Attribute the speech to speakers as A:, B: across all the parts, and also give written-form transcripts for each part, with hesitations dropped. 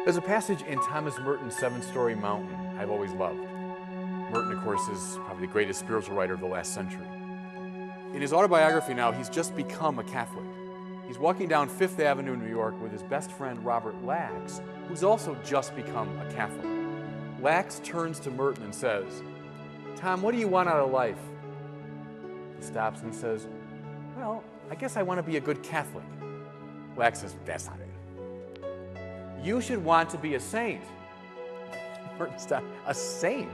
A: There's a passage in Thomas Merton's Seven-Story Mountain I've always loved. Merton, of course, is probably the greatest spiritual writer of the last century. In his autobiography now, he's just become a Catholic. He's walking down Fifth Avenue in New York with his best friend, Robert Lax, who's also just become a Catholic. Lax turns to Merton and says, "Tom, what do you want out of life?" He stops and says, "Well, I guess I want to be a good Catholic." Lax says, "That's not it. You should want to be a saint." Merton stopped. A saint?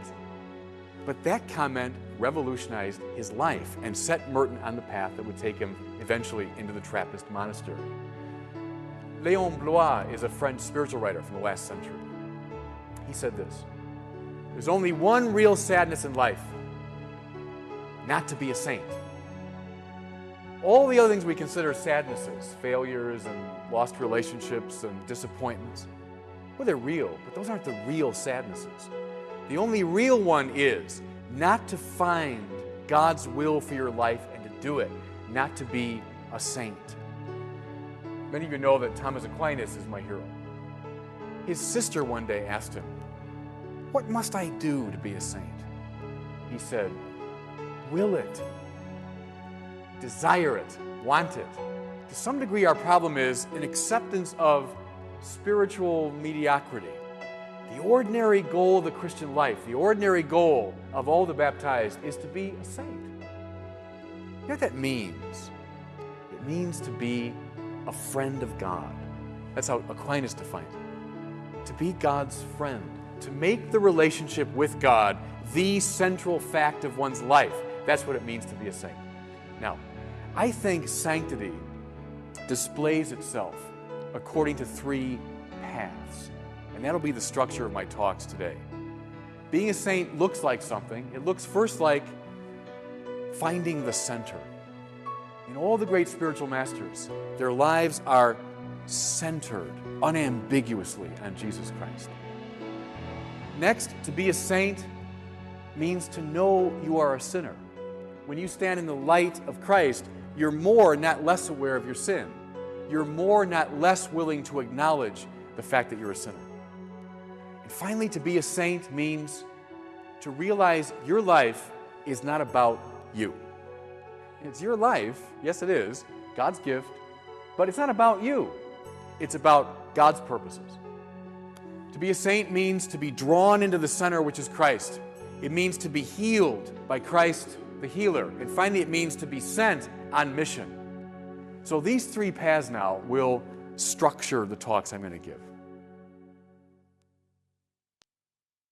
A: But that comment revolutionized his life and set Merton on the path that would take him eventually into the Trappist monastery. Léon Blois is a French spiritual writer from the last century. He said this: "There's only one real sadness in life, not to be a saint. All the other things we consider sadnesses, failures and lost relationships and disappointments, well, they're real, but those aren't the real sadnesses. The only real one is not to find God's will for your life and to do it, not to be a saint." Many of you know that Thomas Aquinas is my hero. His sister one day asked him, "What must I do to be a saint?" He said, "Will it. Desire it. Want it." To some degree, our problem is an acceptance of spiritual mediocrity. The ordinary goal of the Christian life, the ordinary goal of all the baptized, is to be a saint. You know what that means? It means to be a friend of God. That's how Aquinas defines it. To be God's friend, to make the relationship with God the central fact of one's life. That's what it means to be a saint. Now, I think sanctity displays itself according to three paths. And that'll be the structure of my talks today. Being a saint looks like something. It looks first like finding the center. In all the great spiritual masters, their lives are centered unambiguously on Jesus Christ. Next, to be a saint means to know you are a sinner. When you stand in the light of Christ, you're more, not less aware of your sin. You're more, not less willing to acknowledge the fact that you're a sinner. And finally, to be a saint means to realize your life is not about you. It's your life, yes it is, God's gift, but it's not about you. It's about God's purposes. To be a saint means to be drawn into the center, which is Christ. It means to be healed by Christ the healer. And finally, it means to be sent on mission. So these three paths now will structure the talks I'm going to give.